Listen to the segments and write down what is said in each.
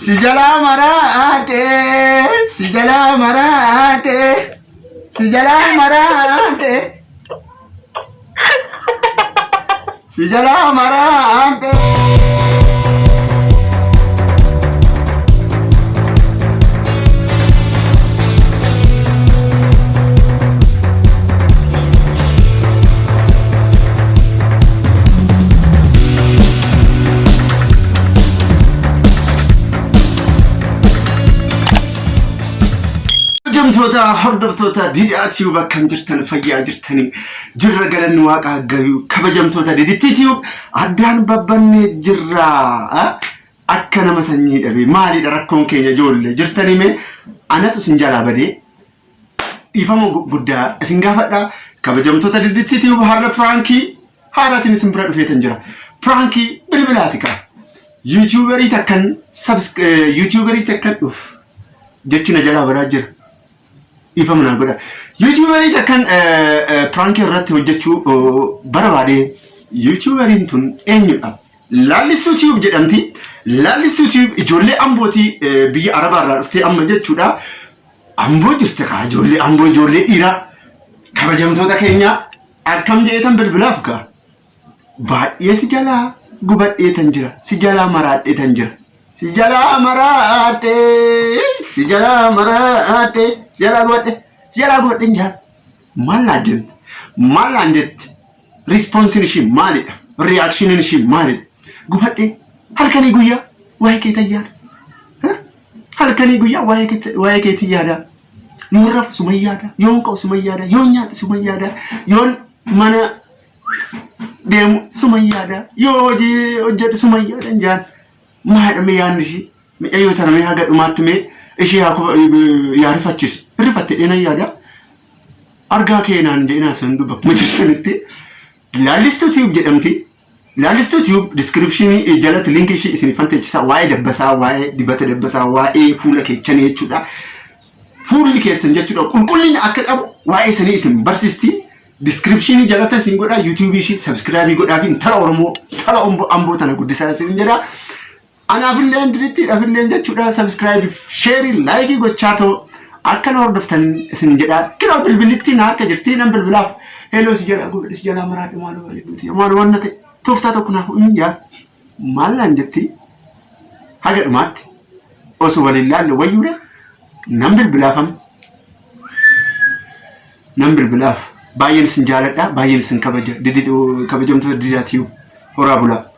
Sijala marate, sijala marate, sijala marate, sijala marate. جمتوتا حردفتوتا ديداتيو بكم جرتن فيا جرتني جر قالن واقع كبجمتوتا ديدتيو عدان ببن جرا أكنا مسني أبي مالي دركون كي يجول جرتني مي أنا تسنجلا بدي يفهموا بودا سنجافتا كبجمتوتا ديدتيو بحر فرانكي هاراتني سمبرا في تنجرا فرانكي بالبلاتيكا يوتيوبري تكن يوتيوبري تكن أوف جتنا جلا براجر يفهمنا قدا يوتيوبري تكن برانكي رات وجتشو بربادي يوتيوبري انتون انيو لاليستو تيوب جدامتي لاليستو تيوب جولي امبوتي بي عربا رفتي اما جتشو دا امبو جرتقا جولي إيرا كبجمتوتا كينيا أكم جيتن بالبلافكا بعد يسجلا قبت ايتنجرا سجلا مرات ايتنجرا سجلا مرات سجلا مرات سجلا قوات انجان مالا جد ريسبونس نشي مالي رياكشن نشي مالي قوات هل كان يقويا واي كي تيار هل كان يقويا واي كي تيادا نورف سميادا يونكو سميادا يونيا سميادا يون مانا ديم سميادا يوجي وجد سميادا انجان ما هذا ميانشي أيوة ترى مي هذا ما تمي إشي هاكو يعرف أتشيس رفعت إنا يادا أرجع كينا نجينا سندوبك متشفنتي لا لستو تيوب جدمتي لا لستو تيوب description جالت لينك شيء اسمه فانتج سا واي دبسا واي دبته دبسا واي فولك يتشني يتشودا فولك يسنجت يتشودا كلنا أكيد أبو واي سني اسم برسيستي description جالت سينغودا يوتيوب شيء subscribe يقول أبين تلا أورمو تلا أمبو تنا قد سال سينجدا أنا أفلين دريتي أفلين جت شو سبسكرايب شير لايك يقول شاتو أكن أوردفتن سنجدا كنا بالبلتي نهار كجرتي نم بالبلاف هلو سجلا أقول سجلا مرات مالو وانا توفتا كنا فوقين يا مالا نجتي هاجر مات أوسو ولله لو ويورة نم بالبلافم نم بالبلاف باين سنجالة دا باين سنكبجة ديدو كبجة متو ديداتيو هرابولا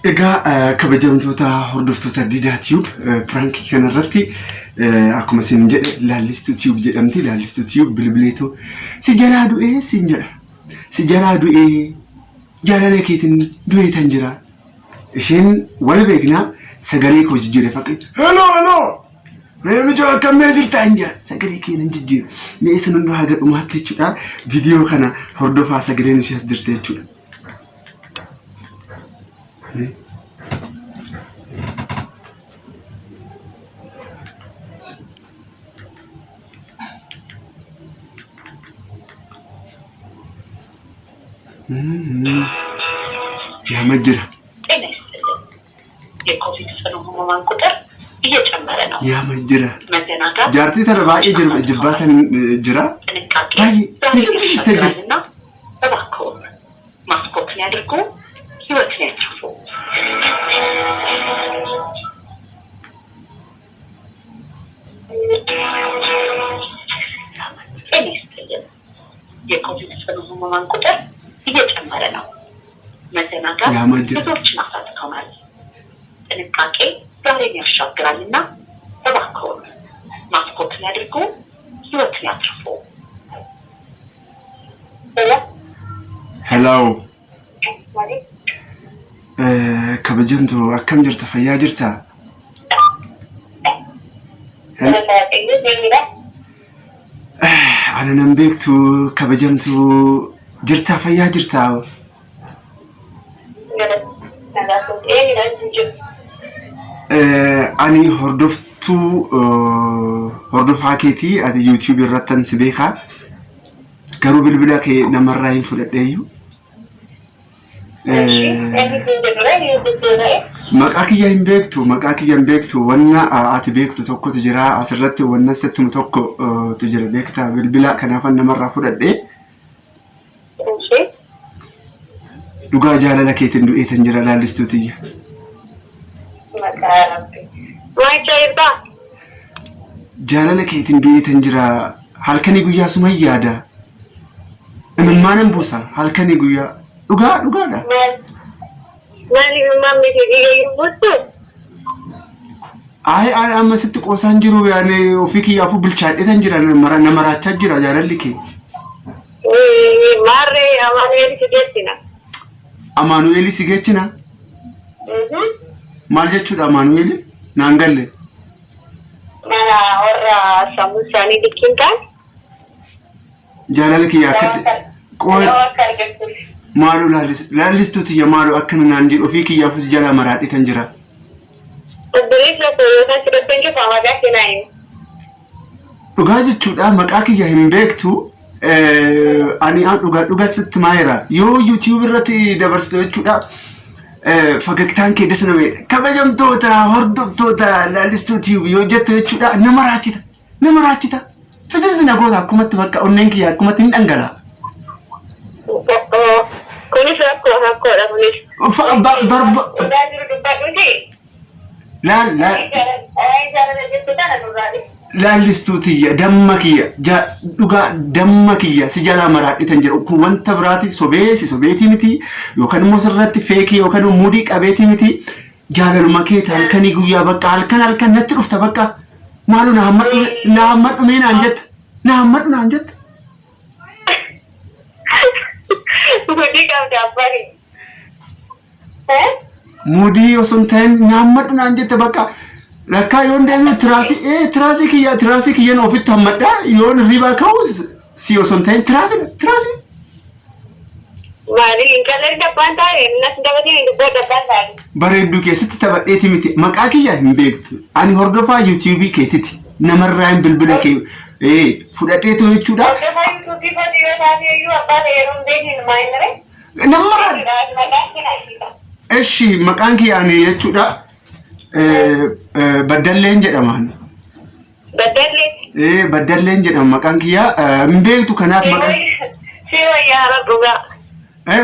إجا كبجمتوتا هردفتوتا ديدا تيوب برانكي كان رتي أكو مسين جد لا لستو تيوب جدمتي لا لستو تيوب بالبليتو سجلادو إيه سجلادو إيه جالانا كيتن دوي تنجرا إشين ولا بيجنا سجليك وججري فكي هلو نيمجو كم يجر تانجا سجليك ينججير ميسن إنه هذا أمهاتي شودا فيديو كنا هردفا سجلين شيء درتي شودا يا مجرى يا مجرى جارتي ترى باقي جباتن جرا باقي نجيب سيستجر يا مجد هلو كبجمتو أكم جرت فيا جرتا أنا نمبيكتو كبجمتو جرتا فيا جرتا أني هردف حكيتي على يوتيوب الرتن سبيكا قالوا بالبلاك نمرين فلديو Maqaa kiyya hin beektu wanna ati beektu tokkotu jira asirratti wanna settumu tokkotu jira beektaa bilbila kanaafan namarraa fudhadhee dhugaa jaalala keetiin du'eetan jira laallistuutiyya. Jaalala keetiin du'eetan jira halkanii guyyaa suma yaada imimmaan buusa halkanii guyyaa dhugaadha. Ay amma sitti qoosaan jiru yaani ofii kiyyaafuu bilchaadheetan jira namaraachaa jira jaalalli kee. Amaanu'eel si geechina? Maal jechuudha Amaanu'eel? Naan galle. Mana warra sammuu isaanii dikkintaan. Jaalala kiyya akkatti maaloo laallistuutiyya maaloo akkana naan jedhu ofii kiyyaafus jala maraadhitan jira. Dhugaa jechuudha maqaa kiyya hin beektu ani dhugaa sitti maayira yoo YouTube irratti dabarsitu jechuudha. Fagaktaan kee desna mee kabajamtoota hordoftoota laallistuutiif yoo jettu jechuudha nama raachita fiziisina goota akkumatti bakka onneen kiyya akkumatti hin dhangala. Kunis rakkoodha kunis. Laallistuutiyya damma kiyya dhugaa damma kiyya si jalaa maraadhitan jedhu kun wanta biraati sobeetii miti yookaan immoo sirratti feekii yookaan muudii qabeetii miti jaalaluma keeti halkanii guyyaa bakka halkan natti dhufta bakka maaloo na hammadhumee naan jetta. Muudii osoo hin ta'in na hammadhu naan jetta bakka. Lakkaa yoon deemee tiraasii kiyyan ofitti hammadha yoon riba ka'u si osoo hin ta'in tiraasii. Maali hin kallee dabbaan taa'e nas dabatiin hin dubboo dabbaan taa'e. Bareedduu keessatti taphadheeti miti maqaa kiyya hin beektu ani hordofaa YouTube keetiti namarraa hin bilbila kee fudhadheetu jechuudha. Hordofaa YouTube keetii yoo taate iyyuu abbaa ta'e yeroo hin beekne maayinare. Namarraa. Eshi maqaan kiyya ani jechuudha. Baddalleen jedhaman. Baddallee. Baddalleen jedhama maqaan kiyya hin beektu kanaaf maqaan. Si wayyaa dhugaa.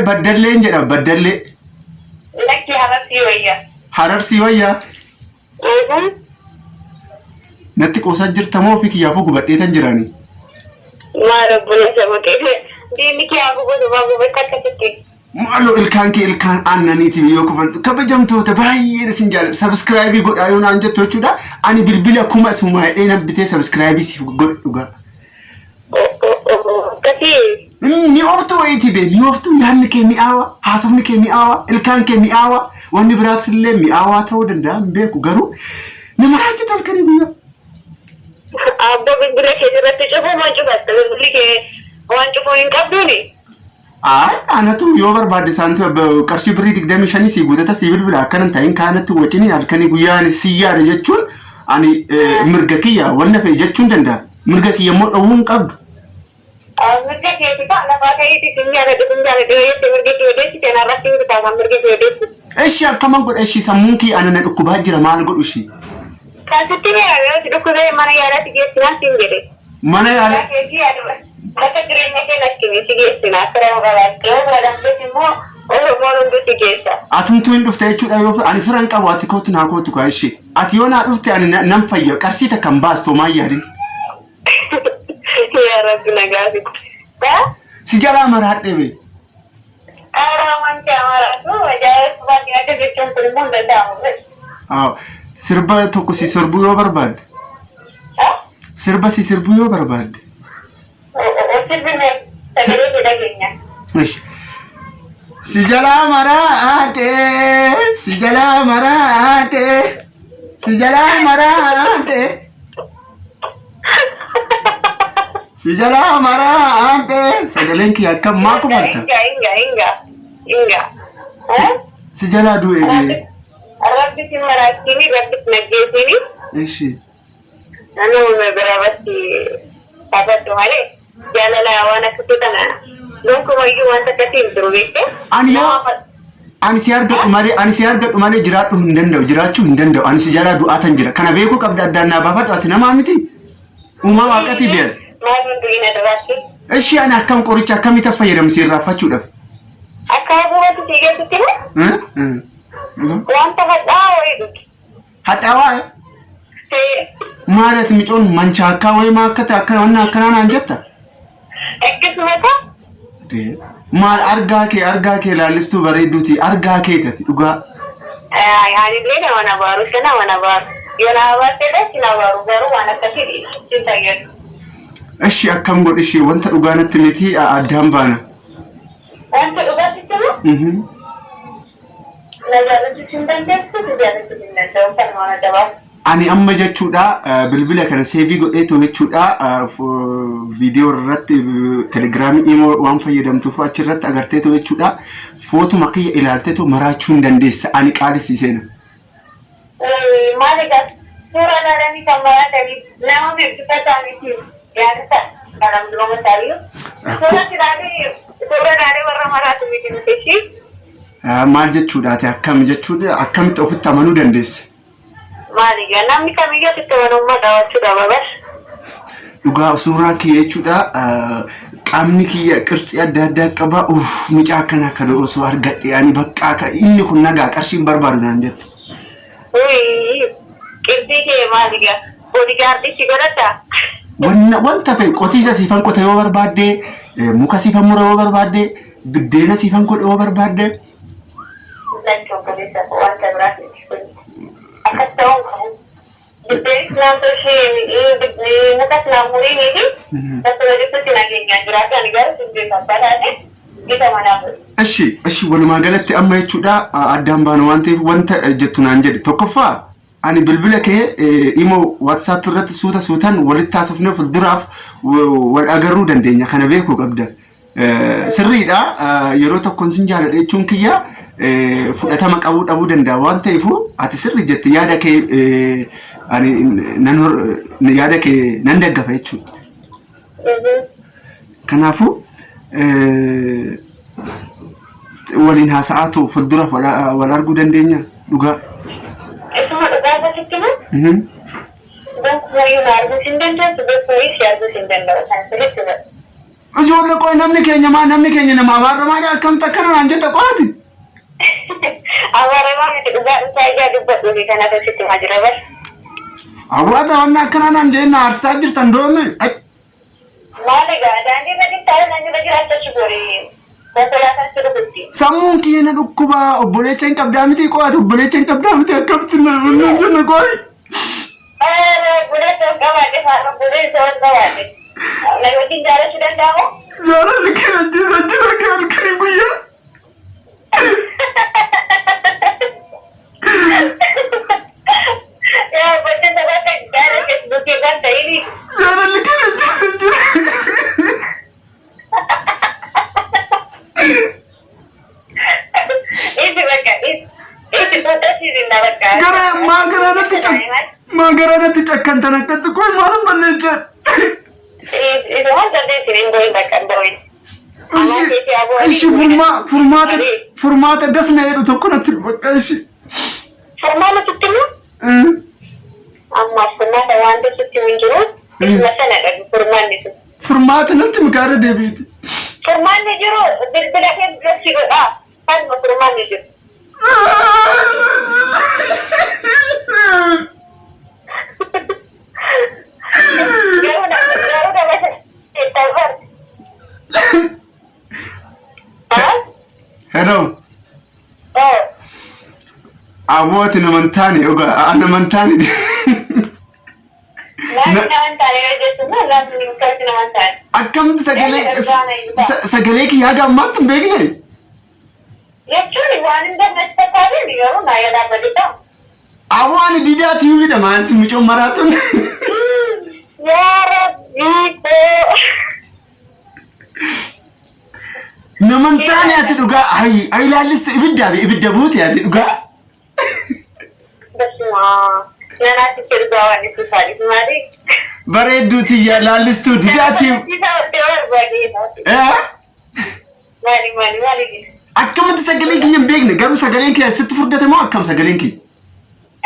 Baddalleen jedhama baddallee. Lakki harar si wayyaa. Harar si wayyaa. Natti qoosaa jirtamoo ofii kiyyaafuu gubadheetan jiranii. Maal buleessa maqee diinni kiyyaa gubatu akkasitti. Maaloo ilkaan kee ilkaan aannaniitiif yoo kufaltu kabajamtoota baay'een isin jaalladha sabskraayibii godhaa yoo naan jettu jechuudha ani bilbila kuma suma hidhee nan bitee sabskraayibii siif godhu dhugaa. Ni oftu wayiiti bee ni oftu yaadni kee mi'aawa haasofni kee mi'aawa ilkaan kee mi'aawa wanni biraatis illee mi'aawaa ta'uu danda'a hin beeku garuu nama raachita halkanii guyyaa. Abbo bilbila kee irratti cufuu waan cufatte bilbilli kee waan cufuu hin qabduuni. Anatu yoo barbaade saantu qarshii birrii 25 si guutata si bilbila akkanan ta'in kaanatti wacini halkanii guyyaan si yaada jechuun ani mirga kiyya wanna fe'e jechuun danda'a mirga kiyya immoo dhowuun qabdu. Mirga kiyya lafaa ka'eeti kun jaalladhu yoo mirga kiyya odeessi keenan irratti mirga kan mirga kiyya odeessi. Eshi akkaman godha eshi sammuun kiyya anana dhukkubaa jira maal godhu ishii. Kaasitti meera yoo si dhukkubee mana yaalaatti geessinaan siin jedhe. Mana yaala. Bakka jireenya kee lakkini si geessina akka nama qabaatte yoo bira dandeessi immoo oromoon hundi si geessa. Atumtuu hin dhufte jechuudha yoo ani firan qabu ati kootu naa kootu kaa ishee ati yoo naa dhufte ani nan fayya qarshii takka hin baastu maa yaadin. Yaa rabbi nagaasi. Si jalaa maraadhee bee. Wanti amaraatu ajaa'ibaa baay'ee akka jechuun kun immoo hin danda'amu. Sirba tokko si sirbuu yoo barbaadde. Sirba si sirbuu yoo barbaadde. Sijala marate, sijala marate, sijala marate, sijala marate. Sagaleen kiyya akkam maa kufalta? Inga. Sijala du'e bee. Rabbi si maraatini, rabbi si naggeessini. Eshi. Naannoo biraabatti taphadhu malee. Jaalala waan akkasii kana gonkumayyuu wanta akkasii hin jiru beekte. ani si argadhu malee jiraadhu hin danda'u jiraachuu hin danda'u ani si jalaa du'aatan jira kana beekuu qabda addaan naa baafadhu ati namaa miti uumaa waaqati beer eshi ani akkam qoricha akkamitti fayyadamsi irraafachuudhaaf akka bu'atu tigeetti wanta hadhaawaa maalat micoon mancha akka wayima akka wanna akkanaan anjatta akkasumata maal argaa kee laalistuu bareedduuti argaa keetati dhugaa yaani leena wana baaru sana wana baaru yana baatee sina baaru garuu waan akkasii sisaayee eshi akkam godhishi wanta dhugaa natti miti addaan baana wanta dhugaa sitti ani amma jechuudha bilbila kana seevi godheetu jechuudha viidiyoo irratti telegiraamii imo waan fayyadamtuuf achirratti agarteetu jechuudha footuma kiyya ilaalteetu maraachuu hin dandeessa ani qaalisiiseena maaliga suuraa dhaadhanii kan baratanii nama beeksifataaniiti yaadata kanam duroma taariyo suuraa dhaadhee warra maraatu miti nuti maal jechuudhaati akkam jechuudha akkamitti ofitti amanuu dandeessa maaliga namni kamiyyoo itti amanummaa qabachuudha babas dhugaa suuraa kiyya jechuudha qaamni kiyya qirsi adda addaa qaba mucaa akkana kana osoo argadhe ani bakka inni kun nagaa qarshiin barbaadu naan jette qirsi kee maaliga boodigaardii si godhata wanta fe'e qotiisa siifan qota yoo barbaadde muka siifan mura yoo barbaadde biddeena siifan godhe yoo barbaadde Ashi walumaa galatti amma jechuudha addaan baanu waan ta'eef wanta jettu naan jedhe tokkoffaa ani bilbila kee imo WhatsApp irratti suutan walitti taasifnee fuulduraaf wal agarruu dandeenya kana beekuu qabda sirriidha yeroo tokkoon sin jaaladha jechuun kiyya fudhatama qabuu dhabuu danda'a waan ta'eef ati sirri jette yaada kee ani yaada kee nan daggafa jechuudha kanaafu waliin haasa'aatu fuulduraaf wal arguu dandeenya dhugaa Isuma dhugaa basitti donc wayu nargu sindanda sudah siapa sindanda san sirriitti ijoollee qoy namni keenya nama abaaramaadha akkam takkana naan jetta qoati abaaramaa miti dhugaa isaa ijaa dubbadhu kana asitti majira bas awwaata wanna akkana naan jeenna aarsaa jirtan doome maaliga daandii irratti taa'ee naan jira jiraata shugori konkolaataan sirriitti sammuun kiyya dhukkuba obboleecha hin qabdaa miti qo'atu obboleecha hin qabdaa miti akkamitti naan jenna qoy buleessa qabaate faana buleessa qabaate na wajjin jaalachuu danda'amu jaalalli kana jira kan guyyaa ya betul betul jalan ke bukit pantai ini jaalalli kana jira itu betul itu betul sih dinamakan gara magara natti cakkan tanakkatti koy maalan balleechaa itu hal dari sini boy bakkan boy ishi furmaata gasna jedhu tokko natti bakka ishi furmaata tuttimu amma furmaata waan tokkotti hin jiru isma sana dhabu furmaanni sun furmaata natti makaara deebiiti furmaanni jiru bilbila kee biratti godhaa kanuma furmaanni jiru hello awwaati namantani namantani akkamti sagalee kiyyaa gammaatti hin beekne jechuun waan hin dandeessataadhaan yeroo naa yaadaabadita awwaani didaati hubidha maalti mucoon maraatuun namantani ati dhugaa ay laallistu ibidda buuti ati dhugaa nanaatti sirgaa waan itti saalis maali bareedduuti yaa laallistuu didaati maali Akkamatti sagalee kiyya hin beekne garuu sagaleen kiyya sitti furdate moo akkam sagaleen kiyya?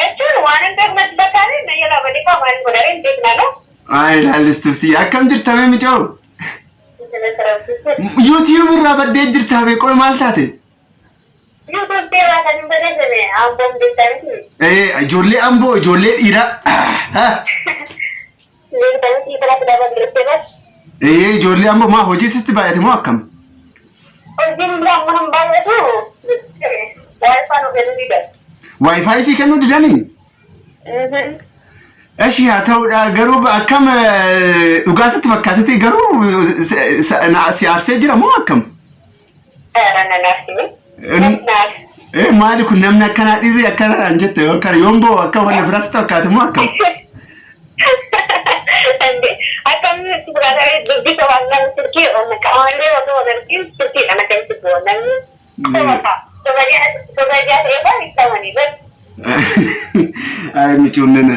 Jechuun waan hin beekne bakkaanii na yala badii fa'aa waan godhare hin beekna no? Ilaallistuuti akkam jirtamee miicoo? YouTube irraa baddee jirtaa beekoo maal taate? YouTube irraa kan hin badeessine Amboon beektamiti. Ijoollee Amboo ijoollee dhiiraa. Beektamiti irraa kudhaa badeessee bas. Ijoollee Amboo maa hojii sitti baay'ate moo akkam? Hojiin biraa amma hin baay'atu Wi-Fi nu kennuu didan. Wi-Fi isii kennuu didanii? Eshi haa ta'uudha garuu akkam dhugaa sitti fakkaatete garuu si aarsee jira moo akkam? Maali kun namni akkanaa dhiirri akkanaan jette yookaan yomboo akka wanna biraas fakkaate moo akkam? Akkamitti fudhatee dubbisa waan namni turkii oolme qaamallee otoo agarsiin turkii kana keessatti boonamni sobajaa ta'eefaa ibsamanii bas. Michuun nana.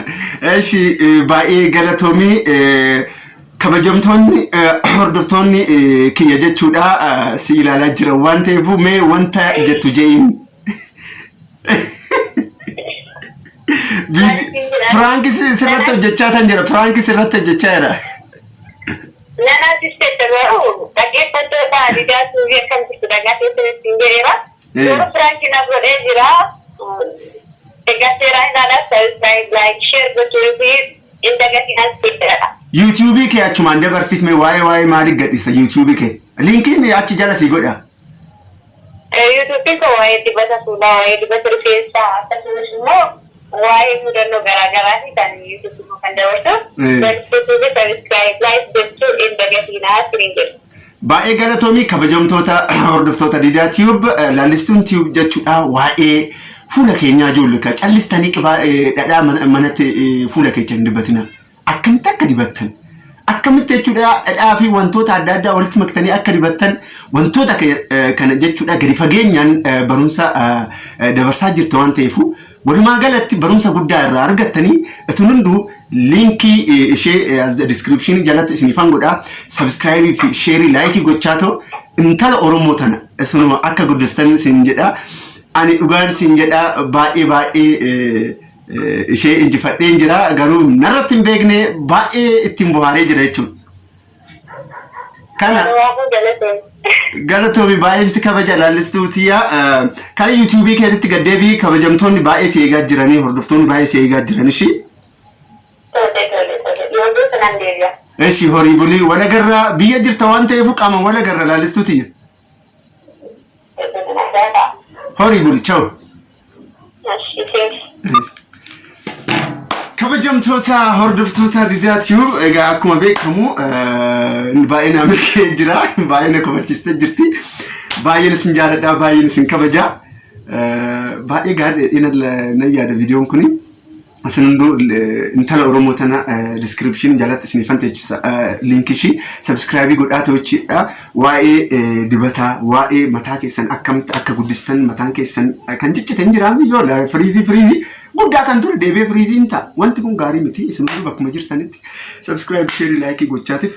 Eshi baay'ee galatoomii kabajamtoonni hordoftoonni kiyya jechuudha si ilaalaa jiran waan ta'eef mee wanta jettu je'iin. Frank sirratti hojjechaa tan jira. Frank sirratti hojjechaa jira. Nana tistette garuu dhaggeeffattoota adidaa suurii akkamitti dhaggeeffattoota ittiin jedheera. Yeroo Frank na godhee jira. Egaa seeraan ilaalaa subscribe, like, share gochuufi indagatiin as beekadha. YouTube kee achumaan dabarsiifme waa'ee maaliif gadhiisa YouTube kee? Linkiin achi jala si godha. YouTube koo waa'ee dibata fuulaa, waa'ee dibata rifeensaa akkasumas immoo waa'ee mudannoo garaagaraati kan YouTube kan dabarsu. YouTube subscribe, like gochuu indagatiin as jedhu. Baay'ee galatoomii kabajamtoota hordoftoota Diidaa Tube laallistuun Tube jechuudha waa'ee fuula keenyaa ijoollota callistanii dhadhaa manatti fuula keessa hin dibatina. Akkamitti akka dibattan akkamitti jechuudha dhadhaa fi wantoota adda addaa walitti maktanii akka dibattan wantoota kana jechuudha gadi fageenyaan barumsa dabarsaa jirtu waan ta'eef walumaa galatti barumsa guddaa irraa argattanii isin hunduu linkii ishee description jalatti isiniifan godha subscribe fi share like gochaa ta'u intala Oromoo tana isinuma akka guddistan isin jedha. Ani dhugaan sin jedha baay'ee ishee injifadheen jira garuu narratti hin beekne baay'ee ittiin bohaaree jira jechuudha. Kana galatoomi baay'een si kabaja laallistuutiya. Kana YouTube keessatti gaddeebii kabajamtoonni baay'ee si eegaa jiranii hordoftoonni baay'ee si eegaa jiran ishii. Eshi horii bulii walagarraa biyya jirta waan ta'eef qaama walagarra laallistuutiya. Horrible, ciao. Kabajamtoota hordoftoota Diidaa Tube egaa akkuma beekamu baay'ee na milkee jira baay'ee na kofachiistee jirti baay'ee isin jaaladha baay'ee isin kabaja baay'ee gaariidha na yaada viidiyoon kuni asin hunduu intala Oromoo tana description jalatti isinifan teechisa link ishii subscribe godhaa ta'uchiidha waa'ee dibataa waa'ee mataa keessan akkamitti akka guddistan mataan keessan kan cicciten jiraan yoo la friizii guddaa kan ture deebee friizii hin ta'a wanti kun gaarii miti isin hunduu bakkuma jirtanitti subscribe share like gochaatiif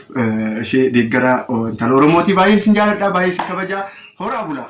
ishee deeggaraa intala Oromootii baay'ee isin jaaladha baay'ee isin kabaja horaa bulaa.